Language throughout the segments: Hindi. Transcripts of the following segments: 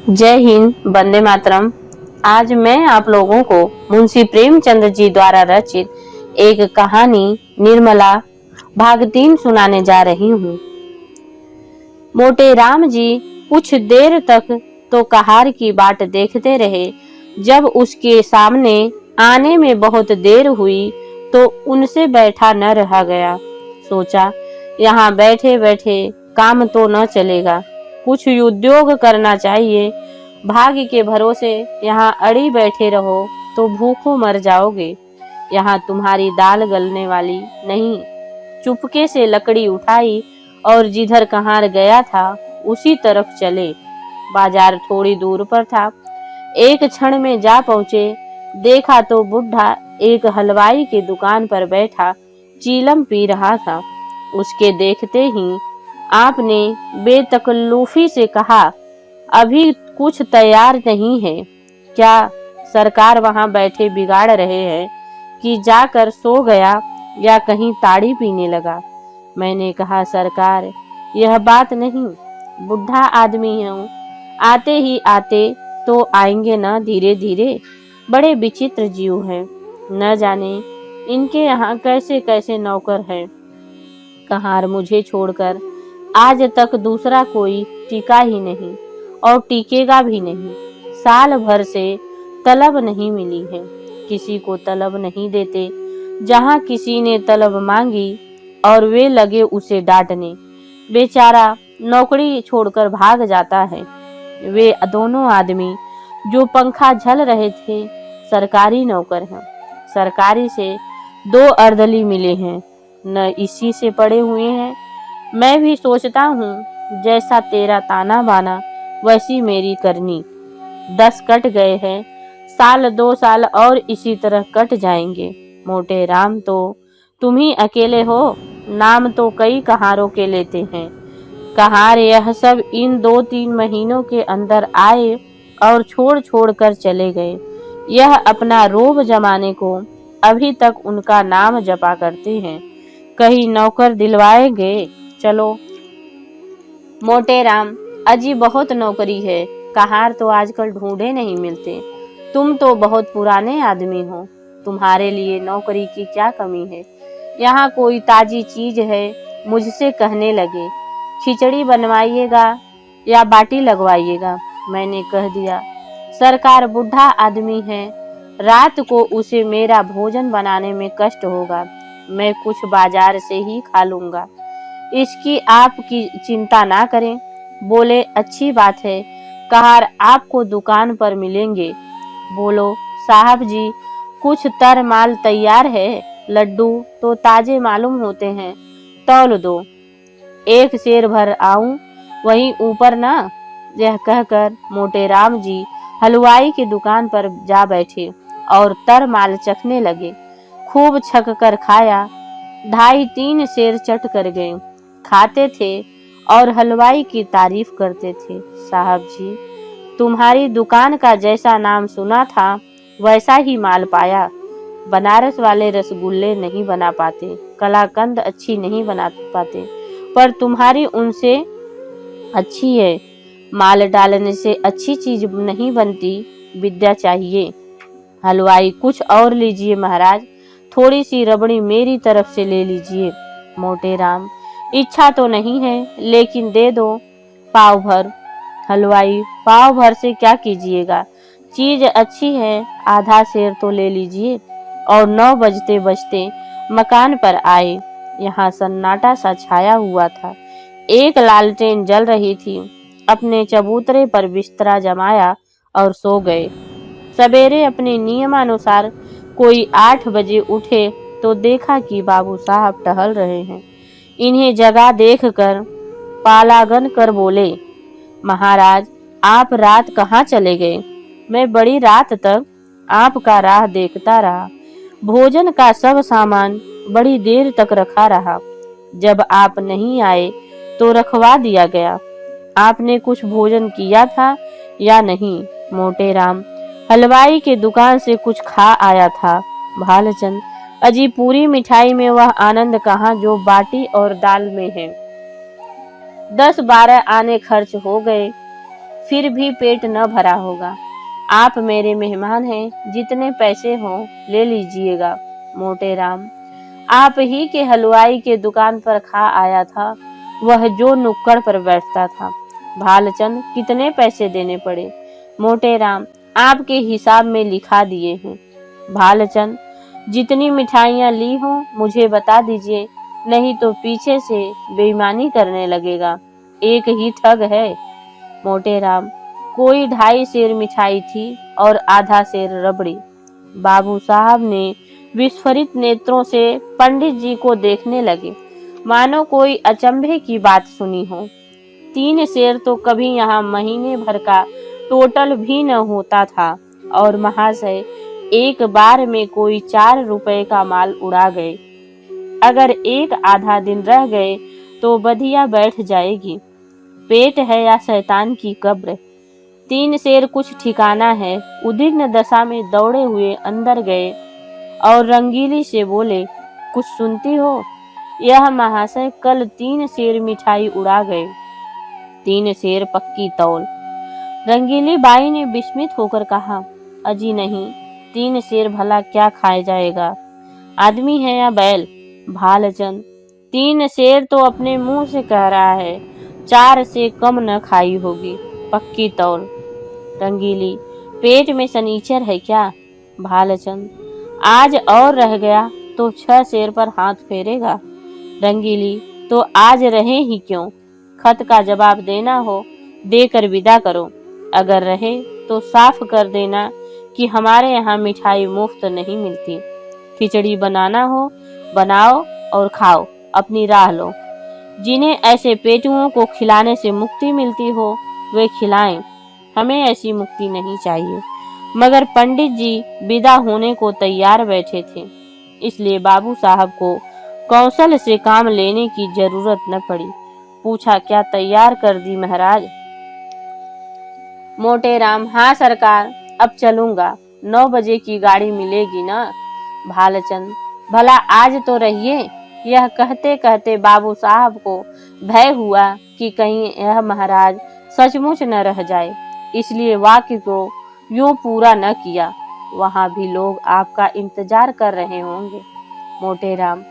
जय हिंद, वंदे मातरम। आज मैं आप लोगों को मुंशी प्रेमचंद जी द्वारा रचित एक कहानी निर्मला भाग 3 सुनाने जा रही हूँ। मोटे राम जी कुछ देर तक तो कहार की बाट देखते रहे। जब उसके सामने आने में बहुत देर हुई तो उनसे बैठा न रहा गया। सोचा, यहाँ बैठे बैठे काम तो न चलेगा, कुछ उद्योग करना चाहिए। भाग्य के भरोसे यहाँ अड़ी बैठे रहो तो भूखों मर जाओगे। यहाँ तुम्हारी दाल गलने वाली नहीं। चुपके से लकड़ी उठाई और जिधर कहार गया था उसी तरफ चले। बाजार थोड़ी दूर पर था। एक क्षण में जा पहुंचे। देखा तो बुढ़ा एक हलवाई की दुकान पर बैठा चीलम पी रहा था। उसके देखते ही आपने बेतकल्लुफी से कहा, अभी कुछ तैयार नहीं है क्या? सरकार वहां बैठे बिगाड़ रहे हैं कि जाकर सो गया या कहीं ताड़ी पीने लगा? मैंने कहा, सरकार यह बात नहीं, बुढ़ा आदमी हूँ, आते ही आते तो आएंगे ना धीरे धीरे। बड़े विचित्र जीव हैं, न जाने इनके यहाँ कैसे कैसे नौकर हैं। कहार मुझे छोड़कर आज तक दूसरा कोई टिका ही नहीं और टिकेगा भी नहीं। साल भर से तलब नहीं मिली है, किसी को तलब नहीं देते। जहाँ किसी ने तलब मांगी और वे लगे उसे डांटने, बेचारा नौकरी छोड़कर भाग जाता है। वे दोनों आदमी जो पंखा झल रहे थे सरकारी नौकर हैं। सरकारी से 2 अर्दली मिले हैं, न इसी से पड़े हुए हैं। मैं भी सोचता हूँ, जैसा तेरा ताना बाना वैसी मेरी करनी। 10 कट गए हैं, साल 2 साल और इसी तरह कट जाएंगे। मोटे राम तो तुम ही अकेले हो, नाम तो कई कहारों के लेते हैं। कहार यह सब इन 2-3 महीनों के अंदर आए और छोड़ छोड़ कर चले गए। यह अपना रोब जमाने को अभी तक उनका नाम जपा करते हैं। कहीं नौकर दिलवाएंगे? चलो। मोटे राम, अजी बहुत नौकरी है, कहार तो आजकल ढूंढे नहीं मिलते। तुम तो बहुत पुराने आदमी हो, तुम्हारे लिए नौकरी की क्या कमी है? यहाँ कोई ताजी चीज है? मुझसे कहने लगे, खिचड़ी बनवाइएगा या बाटी लगवाइएगा। मैंने कह दिया, सरकार बुढ़ा आदमी है, रात को उसे मेरा भोजन बनाने में कष्ट होगा, मैं कुछ बाजार से ही खा लूंगा, इसकी आपकी चिंता ना करें। बोले, अच्छी बात है, कहार आपको दुकान पर मिलेंगे। बोलो, साहब जी कुछ तर माल तैयार है, लड्डू तो ताजे मालूम होते हैं, तौल दो, 1 सेर भर आऊं वहीं ऊपर ना। यह कहकर मोटे राम जी हलवाई की दुकान पर जा बैठे और तर माल चखने लगे। खूब छक कर खाया, 2.5-3 सेर चट कर गए। खाते थे और हलवाई की तारीफ करते थे। साहब जी, तुम्हारी दुकान का जैसा नाम सुना था वैसा ही माल पाया। बनारस वाले रसगुल्ले नहीं बना पाते, कलाकंद अच्छी नहीं बना पाते, पर तुम्हारी उनसे अच्छी है। माल डालने से अच्छी चीज नहीं बनती, विद्या चाहिए। हलवाई, कुछ और लीजिए महाराज, थोड़ी सी रबड़ी मेरी तरफ से ले लीजिए। मोटे राम, इच्छा तो नहीं है, लेकिन दे दो, पाव भर। हलवाई, पाव भर से क्या कीजिएगा, चीज अच्छी है, आधा सेर तो ले लीजिए। और 9 बजते बजते मकान पर आए। यहाँ सन्नाटा सा छाया हुआ था। एक लालटेन जल रही थी। अपने चबूतरे पर बिस्तरा जमाया और सो गए। सवेरे अपने नियमानुसार कोई 8 बजे उठे तो देखा कि बाबू साहब टहल रहे हैं। इन्हें जगह देखकर पालागन कर बोले, महाराज आप रात कहाँ चले गए? मैं बड़ी रात तक आपका राह देखता रहा। भोजन का सब सामान बड़ी देर तक रखा रहा। जब आप नहीं आए तो रखवा दिया गया। आपने कुछ भोजन किया था या नहीं? मोटे राम, हलवाई के दुकान से कुछ खा आया था। भालचंद, अजी पूरी मिठाई में वह आनंद कहाँ जो बाटी और दाल में है। 10-12 आने खर्च हो गए, फिर भी पेट न भरा होगा। आप मेरे मेहमान हैं, जितने पैसे हों ले लीजिएगा। मोटे राम, आप ही के हलवाई के दुकान पर खा आया था, वह जो नुक्कड़ पर बैठता था। भालचंद, कितने पैसे देने पड़े? मोटे राम, आपके हिसाब में लिखा दिए हैं। भालचंद, जितनी मिठाइयाँ ली हो मुझे बता दीजिए, नहीं तो पीछे से बेईमानी करने लगेगा। एक ही ठग है। मोटे राम, कोई 2.5 सेर मिठाई थी और आधा सेर रबड़ी। बाबू साहब ने विस्फारित नेत्रों से पंडित जी को देखने लगे, मानो कोई अचंभे की बात सुनी हो। 3 सेर तो कभी यहाँ महीने भर का टोटल भी न होता था, और महाशय एक बार में कोई 4 रुपए का माल उड़ा गए। अगर एक आधा दिन रह गए तो बधिया बैठ जाएगी। पेट है या शैतान की कब्र। 3 सेर कुछ ठिकाना है। उद्विग्न दशा में दौड़े हुए अंदर गए और रंगीली से बोले, कुछ सुनती हो? यह महाशय कल 3 सेर मिठाई उड़ा गए। 3 सेर पक्की तौल। रंगीली बाई ने विस्मित होकर कहा, अजी नहीं, 3 सेर भला क्या खाया जाएगा? आदमी है या बैल? भालचंद, 3 सेर तो अपने मुंह से कह रहा है, 4 से कम न खाई होगी, पक्की तौल। रंगीली, पेट में सनीचर है क्या? भालचंद, आज और रह गया तो 6 सेर पर हाथ फेरेगा। रंगीली, तो आज रहे ही क्यों? खत का जवाब देना हो देकर विदा करो, अगर रहे तो साफ कर देना कि हमारे यहाँ मिठाई मुफ्त नहीं मिलती। खिचड़ी बनाना हो बनाओ और खाओ, अपनी राह लो। जिन्हें ऐसे पेटुओं को खिलाने से मुक्ति मिलती हो वे खिलाएं, हमें ऐसी मुक्ति नहीं चाहिए। मगर पंडित जी विदा होने को तैयार बैठे थे, इसलिए बाबू साहब को कौशल से काम लेने की जरूरत न पड़ी। पूछा, क्या तैयार कर दी महाराज? मोटे राम, हाँ सरकार, अब चलूंगा। 9 बजे की गाड़ी मिलेगी ना? भालचंद, भला आज तो रहिए। यह कहते कहते बाबू साहब को भय हुआ कि कहीं यह महाराज सचमुच न रह जाए, इसलिए वाक्य को यूं पूरा न किया। वहां भी लोग आपका इंतजार कर रहे होंगे। मोटे राम,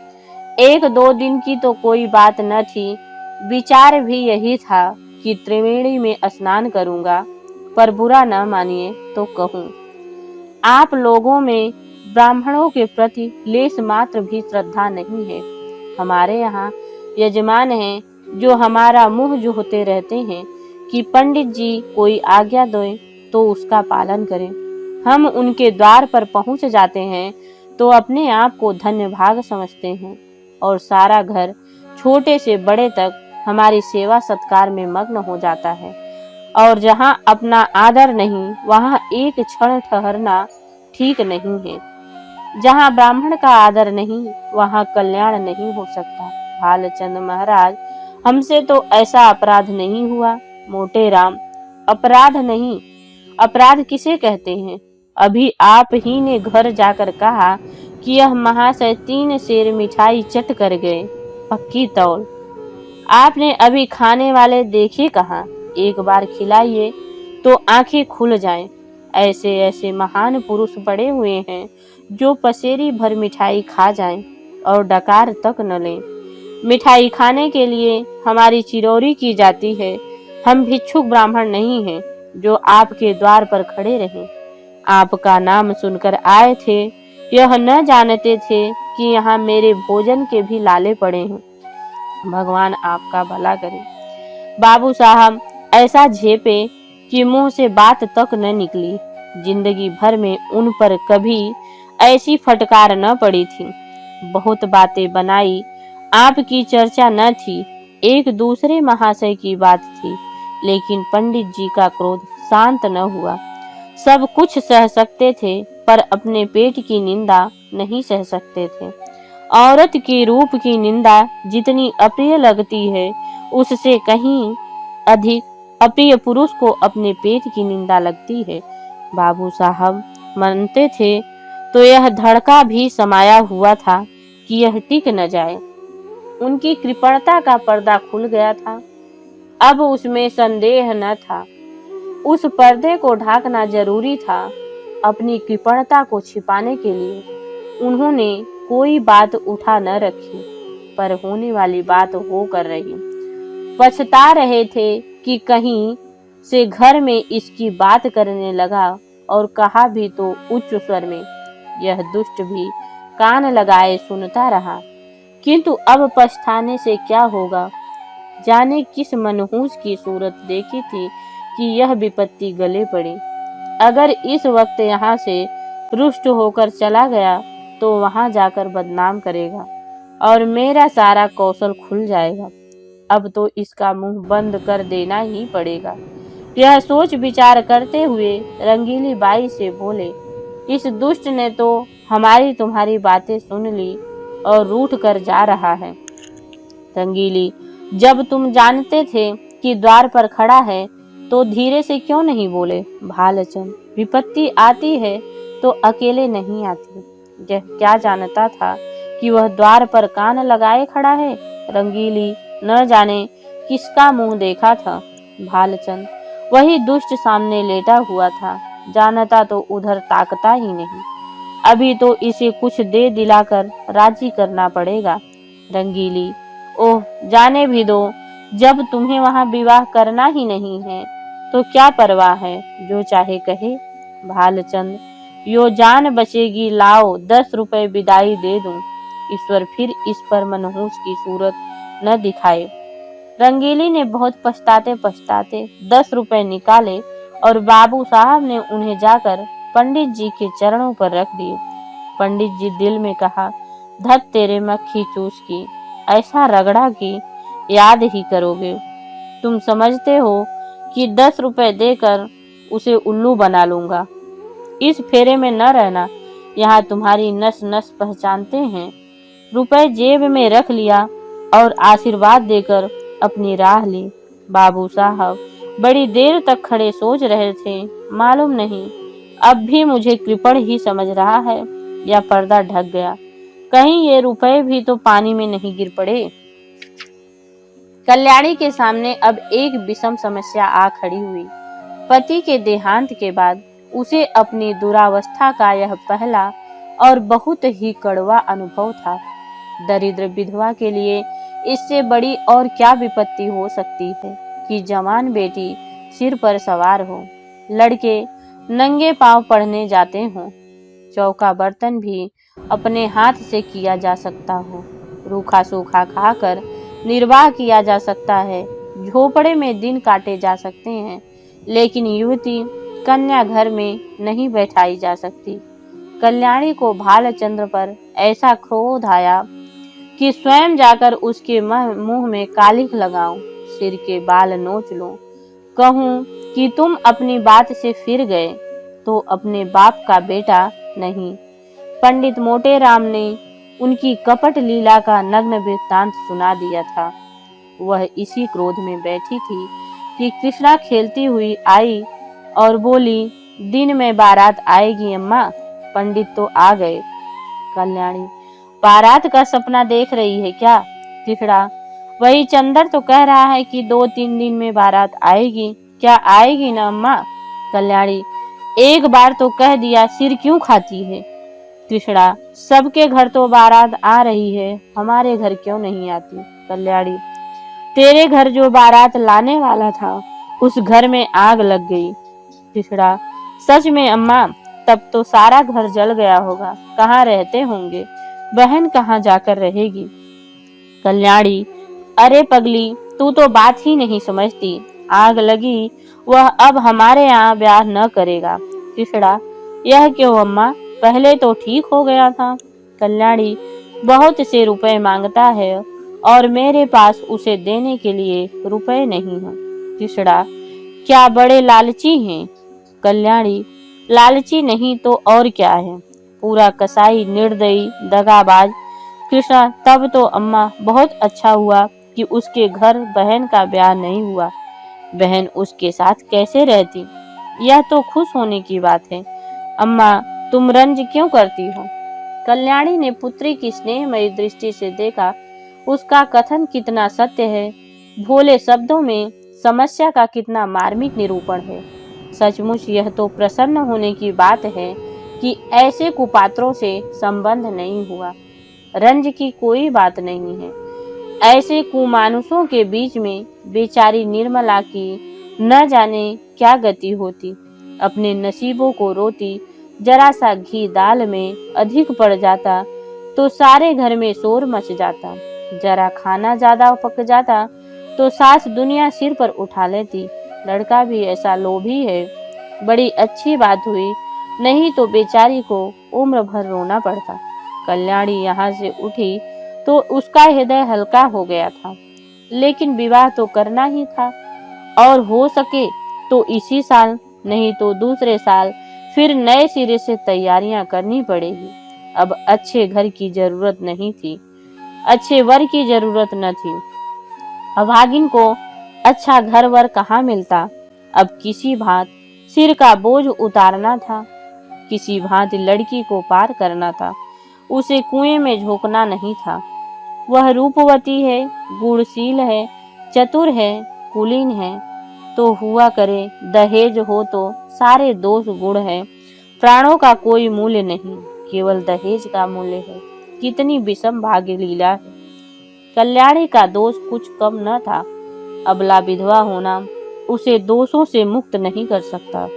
1-2 दिन की तो कोई बात न थी, विचार भी यही था कि त्रिवेणी में स्नान करूंगा, पर बुरा न मानिए तो कहूं, आप लोगों में ब्राह्मणों के प्रति लेश मात्र भी श्रद्धा नहीं है। हमारे यहाँ यजमान हैं जो हमारा मुंह जोहते रहते हैं कि पंडित जी कोई आज्ञा दें तो उसका पालन करें। हम उनके द्वार पर पहुंच जाते हैं तो अपने आप को धन्य भाग समझते हैं, और सारा घर छोटे से बड़े तक हमारी सेवा सत्कार में मग्न हो जाता है। और जहाँ अपना आदर नहीं वहाँ एक क्षण ठहरना ठीक नहीं है। जहाँ ब्राह्मण का आदर नहीं वहाँ कल्याण नहीं हो सकता। भालचंद महाराज, हमसे तो ऐसा अपराध नहीं हुआ। मोटे राम, अपराध नहीं, अपराध किसे कहते हैं? अभी आप ही ने घर जाकर कहा कि यह महाशय 3 सेर मिठाई चट कर गए, पक्की तौल। आपने अभी खाने वाले देखे कहाँ? एक बार खिलाइए तो आंखें खुल जाएं। ऐसे ऐसे महान पुरुष पड़े हुए हैं जो पसेरी भर मिठाई खा जाएं और डकार तक न लें। मिठाई खाने के लिए हमारी चिरौरी की जाती है। हम भिक्षुक ब्राह्मण नहीं हैं जो आपके द्वार पर खड़े रहें। आपका नाम सुनकर आए थे, यह न जानते थे कि यहाँ मेरे भोजन के भी लाले पड़े हैं। भगवान आपका भला करे। बाबू साहब ऐसा झेपे कि मुंह से बात तक न निकली। जिंदगी भर में उन पर कभी ऐसी फटकार न पड़ी थी। बहुत बातें बनाई, आपकी चर्चा न थी, एक दूसरे महाशय की बात थी, लेकिन पंडित जी का क्रोध शांत न हुआ। सब कुछ सह सकते थे पर अपने पेट की निंदा नहीं सह सकते थे। औरत के रूप की निंदा जितनी अप्रिय लगती है, उससे कहीं अधिक अप्रिय पुरुष को अपने पेट की निंदा लगती है। बाबू साहब मानते थे तो यह धड़का भी समाया हुआ था कि यह टिक न जाए। उनकी कृपणता का पर्दा खुल गया था, अब उसमें संदेह न था। उस पर्दे को ढांकना जरूरी था। अपनी कृपणता को छिपाने के लिए उन्होंने कोई बात उठा न रखी, पर होने वाली बात हो कर रही। पछता रहे थे कि कहीं से घर में इसकी बात करने लगा और कहा भी तो उच्च स्वर में। यह दुष्ट भी कान लगाए सुनता रहा, किंतु अब पछताने से क्या होगा। जाने किस मनहूस की सूरत देखी थी कि यह विपत्ति गले पड़ी। अगर इस वक्त यहाँ से रुष्ट होकर चला गया तो वहां जाकर बदनाम करेगा और मेरा सारा कौशल खुल जाएगा। अब तो इसका मुंह बंद कर देना ही पड़ेगा। यह सोच विचार करते हुए रंगीली बाई से बोले, इस दुष्ट ने तो हमारी तुम्हारी बातें सुन ली और रूठ कर जा रहा है। रंगीली, जब तुम जानते थे कि द्वार पर खड़ा है तो धीरे से क्यों नहीं बोले? भालचंद्र, विपत्ति आती है तो अकेले नहीं आती। यह क्या जानता था कि वह द्वार पर कान लगाए खड़ा है। रंगीली न जाने किसका मुंह देखा था। भालचंद्र, वही दुष्ट सामने लेटा हुआ था। जानता तो उधर ताकता ही नहीं। अभी तो इसे कुछ दे दिलाकर राजी करना पड़ेगा। रंगीली, ओह जाने भी दो, जब तुम्हें वहां विवाह करना ही नहीं है तो क्या परवाह है, जो चाहे कहे। भालचंद्र, यो जान बचेगी, लाओ 10 रुपए विदाई दे दूं। ईश्वर फिर इस पर मनहूस की सूरत न दिखाए। रंगीली ने बहुत पछताते पछताते 10 रुपए निकाले और बाबू साहब ने उन्हें जाकर पंडित जी के चरणों पर रख दिए। पंडित जी दिल में कहा, धत तेरे मक्खी चूस की, ऐसा रगड़ा कि याद ही करोगे। तुम समझते हो कि 10 रुपए देकर उसे उल्लू बना लूंगा। इस फेरे में न रहना, यहाँ तुम्हारी नस नस पहचानते हैं। रुपए जेब में रख लिया और आशीर्वाद देकर अपनी राह ली। बाबू साहब बड़ी देर तक खड़े सोच रहे थे। मालूम नहीं अब भी मुझे कृपण ही समझ रहा है या पर्दा ढक गया। कहीं ये रुपए भी तो पानी में नहीं गिर पड़े। कल्याणी के सामने अब एक विषम समस्या आ खड़ी हुई। पति के देहांत के बाद उसे अपनी दुरावस्था का यह पहला और बहुत ही कड़वा अनुभव था। दरिद्र विधवा के लिए इससे बड़ी और क्या विपत्ति हो सकती है कि जवान बेटी सिर पर सवार हो, लड़के नंगे पांव पढ़ने जाते हों, चौका बर्तन भी अपने हाथ से किया जा सकता हो, रूखा सूखा खाकर निर्वाह किया जा सकता है, झोपड़े में दिन काटे जा सकते हैं, लेकिन युवती कन्या घर में नहीं बैठाई जा सकती। कल्याणी को भालचंद्र पर ऐसा क्रोध आया कि स्वयं जाकर उसके मुंह में कालिख लगाऊं, सिर के बाल नोच लूं, कहूं कि तुम अपनी बात से फिर गए तो अपने बाप का बेटा नहीं। पंडित मोटे राम ने उनकी कपट लीला का नग्न वृत्तांत सुना दिया था। वह इसी क्रोध में बैठी थी कि कृष्णा खेलती हुई आई और बोली, दिन में बारात आएगी अम्मा। पंडित तो आ गए। कल्याणी, बारात का सपना देख रही है क्या? कृष्णा, वही चंदर तो कह रहा है कि 2-3 दिन में बारात आएगी। क्या आएगी ना अम्मा? कल्याणी, एक बार तो कह दिया, सिर क्यों खाती है? कृष्णा, सबके घर तो बारात आ रही है, हमारे घर क्यों नहीं आती? कल्याणी, तेरे घर जो बारात लाने वाला था उस घर में आग लग गई। कृष्णा, सच में अम्मा? तब तो सारा घर जल गया होगा। कहाँ रहते होंगे? बहन कहाँ जाकर रहेगी? कल्याणी, अरे पगली, तू तो बात ही नहीं समझती। आग लगी, वह अब हमारे यहाँ ब्याह न करेगा। कृष्णा, यह क्यों अम्मा? पहले तो ठीक हो गया था। कल्याणी, बहुत से रुपए मांगता है और मेरे पास उसे देने के लिए रुपए नहीं हैं। कृष्णा, क्या बड़े लालची हैं? कल्याणी, लालची नहीं तो और क्या है, पूरा कसाई, निर्दयी, दगाबाज। कृष्णा, तब तो अम्मा बहुत अच्छा हुआ कि उसके घर बहन का ब्याह नहीं हुआ। बहन उसके साथ कैसे रहती? यह तो खुश होने की बात है। अम्मा, तुम रंज क्यों करती हो? कल्याणी ने पुत्री की स्नेहमयी दृष्टि से देखा। उसका कथन कितना सत्य है, भोले शब्दों में समस्या का कितना मार्मिक निरूपण है। सचमुच यह तो प्रसन्न होने की बात है कि ऐसे कुपात्रों से संबंध नहीं हुआ। रंज की कोई बात नहीं है। ऐसे कुमानुषों के बीच में बेचारी निर्मला की न जाने क्या गति होती। अपने नसीबों को रोती। जरा सा घी दाल में अधिक पड़ जाता तो सारे घर में शोर मच जाता। जरा खाना ज्यादा पक जाता तो सास दुनिया सिर पर उठा लेती। लड़का भी ऐसा लोभी है। बड़ी अच्छी बात हुई, नहीं तो बेचारी को उम्र भर रोना पड़ता। कल्याणी यहाँ से उठी तो उसका हृदय हल्का हो गया था। लेकिन विवाह तो करना ही था, और हो सके तो इसी साल, नहीं तो दूसरे साल फिर नए सिरे से तैयारियां करनी पड़ेगी। अब अच्छे घर की जरूरत नहीं थी, अच्छे वर की जरूरत न थी। अभागिन को अच्छा घर वर कहाँ मिलता। अब किसी भांत सिर का बोझ उतारना था, किसी भांति लड़की को पार करना था। उसे कुएं में झोंकना नहीं था। वह रूपवती है, गुणशील है, चतुर है, कुलीन है, तो हुआ करे। दहेज हो तो सारे दोष गुण है। प्राणों का कोई मूल्य नहीं, केवल दहेज का मूल्य है। कितनी विषम भाग्य लीला है। कल्याणी का दोष कुछ कम न था। अबला विधवा होना उसे दोषों से मुक्त नहीं कर सकता।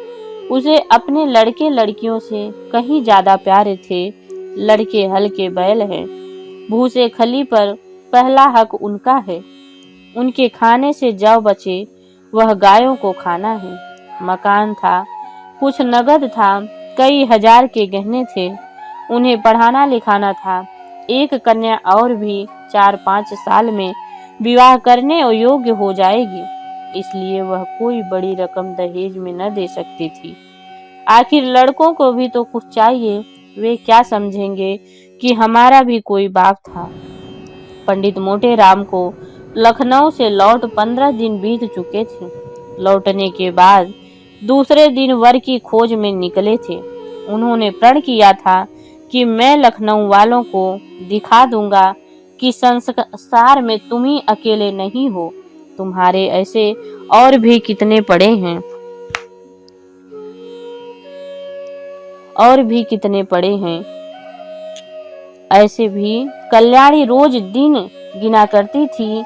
उसे अपने लड़के लड़कियों से कहीं ज्यादा प्यारे थे। लड़के हल के बैल हैं, भूसे खली पर पहला हक उनका है। उनके खाने से जौ बचे वह गायों को खाना है। मकान था, कुछ नगद था, कई हजार के गहने थे। उन्हें पढ़ाना लिखाना था। एक कन्या और भी 4-5 साल में विवाह करने योग्य हो जाएगी, इसलिए वह कोई बड़ी रकम दहेज में न दे सकती थी। आखिर लड़कों को भी तो कुछ चाहिए। वे क्या समझेंगे कि हमारा भी कोई बाप था। पंडित मोटे राम को लखनऊ से लौट 15 दिन बीत चुके थे। लौटने के बाद दूसरे दिन वर की खोज में निकले थे। उन्होंने प्रण किया था कि मैं लखनऊ वालों को दिखा दूंगा कि संसार में तुम ही अकेले नहीं हो, तुम्हारे ऐसे और भी कितने पड़े हैं, और भी कितने पड़े हैं। ऐसे भी कल्याणी रोज दिन गिना करती थी।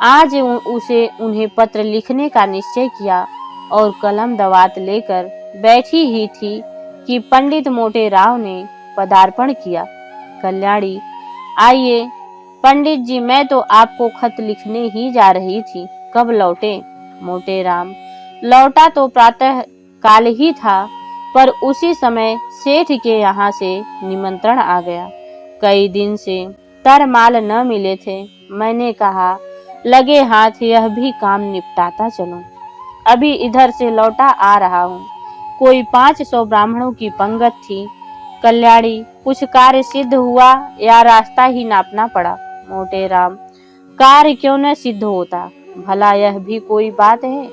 आज उसे उन्हें पत्र लिखने का निश्चय किया और कलम दवात लेकर बैठी ही थी कि पंडित मोटे राव ने पदार्पण किया। कल्याणी, आइए पंडित जी, मैं तो आपको खत लिखने ही जा रही थी, कब लौटे? मोटे राम, लौटा तो प्रातः काल ही था, पर उसी समय सेठ के यहाँ से निमंत्रण आ गया। कई दिन से तरमाल न मिले थे। मैंने कहा लगे हाथ यह भी काम निपटाता चलूं। अभी इधर से लौटा आ रहा हूँ। कोई 500 ब्राह्मणों की पंगत थी। कल्याणी, कुछ कार्य सिद्ध हुआ या रास्ता ही नापना पड़ा? मोटे राम, कार्य क्यों न सिद्ध होता, भला यह भी कोई बात है।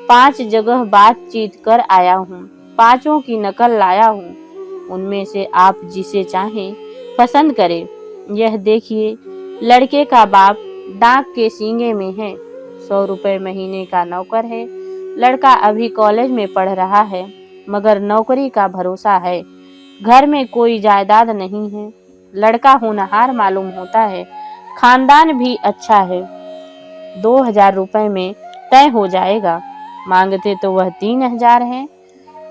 5 जगह बातचीत कर आया हूँ, 5 की नकल लाया हूँ। उनमें से आप जिसे चाहें पसंद करें। यह देखिए, लड़के का बाप डाक के सींगे में है, 100 रुपए महीने का नौकर है। लड़का अभी कॉलेज में पढ़ रहा है, मगर नौकरी का भरोसा है। घर में कोई जायदाद नहीं है। लड़का होनहार मालूम होता है, खानदान भी अच्छा है। 2000 रुपए में तय हो जाएगा। मांगते तो वह 3000 है।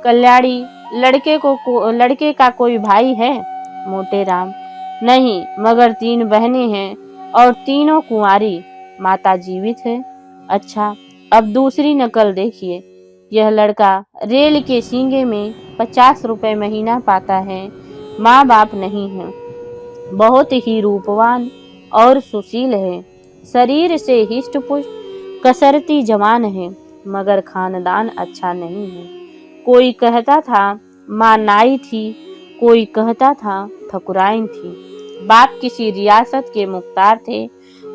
कल्याणी, लड़के का कोई भाई है? मोटे राम, नहीं, मगर 3 बहनें हैं और तीनों कुंवारी। माता जीवित है। अच्छा, अब दूसरी नकल देखिए। यह लड़का रेल के सींगे में 50 रुपए महीना पाता है। माँ बाप नहीं है। बहुत ही रूपवान और सुशील है। शरीर से हिष्ट पुष्ट कसरती जवान है, मगर खानदान अच्छा नहीं है। कोई कहता था माँ नाई थी, कोई कहता था ठकुराइन थी। बाप किसी रियासत के मुख्तार थे।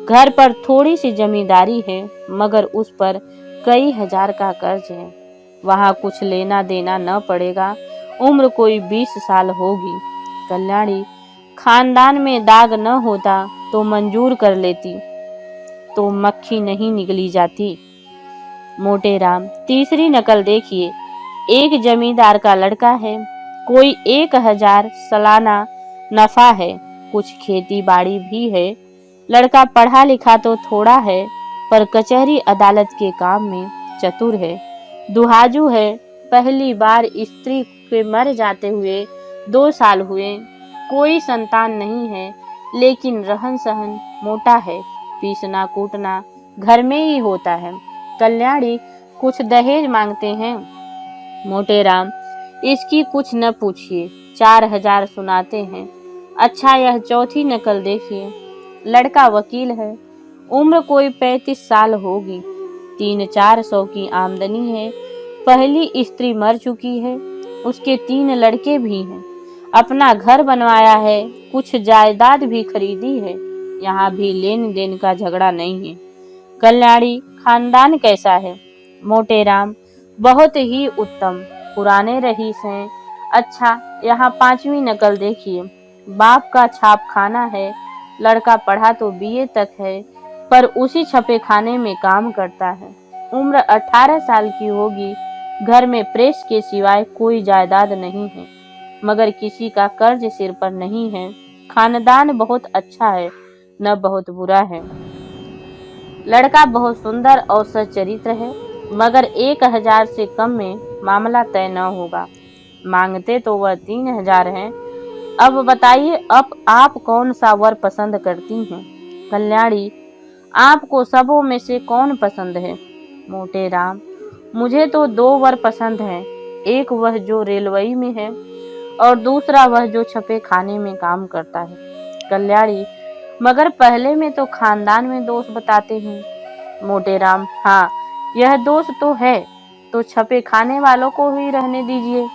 घर पर थोड़ी सी जमींदारी है, मगर उस पर कई हजार का कर्ज है। वहाँ कुछ लेना देना न पड़ेगा। उम्र कोई 20 साल होगी। कल्याणी, खानदान में दाग न होता तो मंजूर कर लेती, तो मक्खी नहीं निगली जाती। मोटे राम, तीसरी नकल देखिए। एक जमींदार का लड़का है, कोई 1000 सालाना नफा है, कुछ खेती बाड़ी भी है। लड़का पढ़ा लिखा तो थोड़ा है, पर कचहरी अदालत के काम में चतुर है। दुहाजू है, पहली बार स्त्री के मर जाते हुए 2 साल हुए। कोई संतान नहीं है, लेकिन रहन सहन मोटा है, पीसना कूटना घर में ही होता है। कल्याणी कुछ दहेज मांगते हैं। मोटे राम, इसकी कुछ न पूछिए, 4000 सुनाते हैं। अच्छा, यह चौथी नकल देखिए। लड़का वकील है, उम्र कोई 35 साल होगी, 300-400 की आमदनी है। पहली स्त्री मर चुकी है, उसके 3 लड़के भी हैं। अपना घर बनवाया है, कुछ जायदाद भी खरीदी है। यहाँ भी लेन देन का झगड़ा नहीं है। कल्याणी, खानदान कैसा है? मोटे राम, बहुत ही उत्तम, पुराने रईस हैं। अच्छा, यहाँ 5वीं नकल देखिए। बाप का छाप खाना है, लड़का पढ़ा तो BA तक है, पर उसी छपे खाने में काम करता है। उम्र 18 साल की होगी। घर में प्रेस के सिवाय कोई जायदाद नहीं है, मगर किसी का कर्ज सिर पर नहीं है। खानदान बहुत अच्छा है, न बहुत बुरा है। लड़का बहुत सुंदर और सच्चरित्र है, मगर 1000 से कम में मामला तय न होगा। मांगते तो वह 3000 हैं। अब बताइए, अब आप कौन सा वर पसंद करती हैं? कल्याणी, आपको सबों में से कौन पसंद है? मोटे राम, मुझे तो 2 वर पसंद हैं। एक वह जो रेलवे में है, और दूसरा वह जो छपे खाने में काम करता है। कल्याणी, मगर पहले में तो खानदान में दोष बताते हैं। मोटे राम, हाँ, यह दोष तो है, तो छपे खाने वालों को ही रहने दीजिए।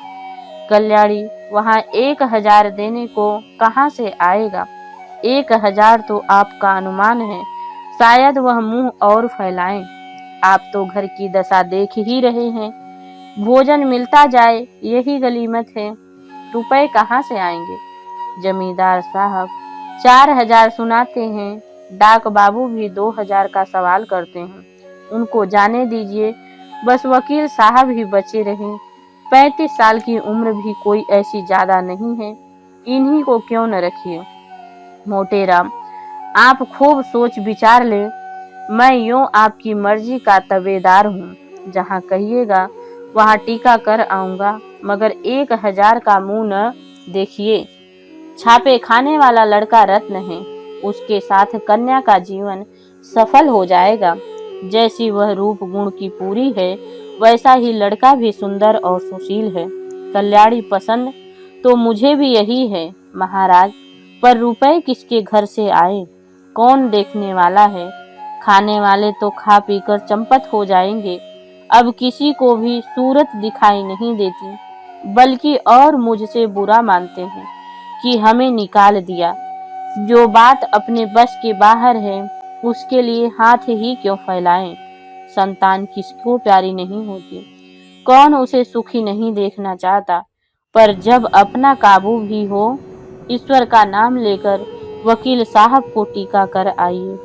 कल्याणी, वहाँ 1000 देने को कहाँ से आएगा? 1000 तो आपका अनुमान है, शायद वह मुंह और फैलाएं। आप तो घर की दशा देख ही रहे हैं। भोजन मिलता जाए, यही गनीमत है। रुपए कहाँ से आएंगे? जमींदार साहब 4000 सुनाते हैं। डाक बाबू भी 2000 का सवाल करते हैं। उनको जाने दीजिए, बस वकील साहब ही बचे रहें। 35 साल की उम्र भी कोई ऐसी ज्यादा नहीं है, इन्हीं को क्यों न रखिए। मोटे राम, आप खूब सोच विचार ले। मैं यूं आपकी मर्जी का तबेदार हूँ। जहाँ कहिएगा वहाँ टीका कर आऊंगा, मगर 1000 का मुंह न देखिए। छापे खाने वाला लड़का रत्न है, उसके साथ कन्या का जीवन सफल हो जाएगा। जैसी वह रूप गुण की पूरी है, वैसा ही लड़का भी सुंदर और सुशील है। कल्याणी, पसंद तो मुझे भी यही है महाराज, पर रुपए किसके घर से आए? कौन देखने वाला है? खाने वाले तो खा पीकर चंपत हो जाएंगे। अब किसी को भी सूरत दिखाई नहीं देती, बल्कि और मुझसे बुरा मानते हैं कि हमें निकाल दिया। जो बात अपने बस के बाहर है, उसके लिए हाथ ही क्यों फैलाएं? संतान किसको प्यारी नहीं होती? कौन उसे सुखी नहीं देखना चाहता? पर जब अपना काबू भी हो, ईश्वर का नाम लेकर वकील साहब को टीका कर आइए।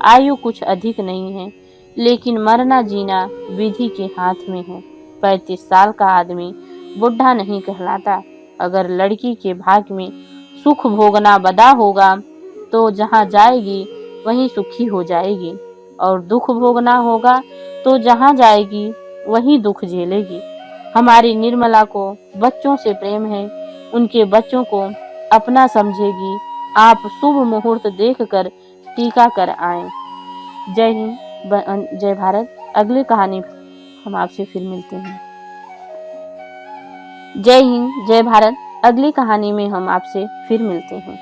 आयु कुछ अधिक नहीं है, लेकिन मरना जीना विधि के हाथ में है। 35 साल का आदमी बुढ़ा नहीं कहलाता। अगर लड़की के भाग्य में सुख भोगना बदा होगा, तो जहाँ जाएगी वहीं सुखी हो जाएगी, और दुख भोगना होगा तो जहाँ जाएगी वहीं दुख झेलेगी। हमारी निर्मला को बच्चों से प्रेम है, उनके बच्चों को अपना समझेगी। आप शुभ मुहूर्त देखकर टीका कर आएं। जय हिंद, जय भारत। अगली कहानी हम आपसे फिर मिलते हैं। जय हिंद, जय भारत। अगली कहानी में हम आपसे फिर मिलते हैं।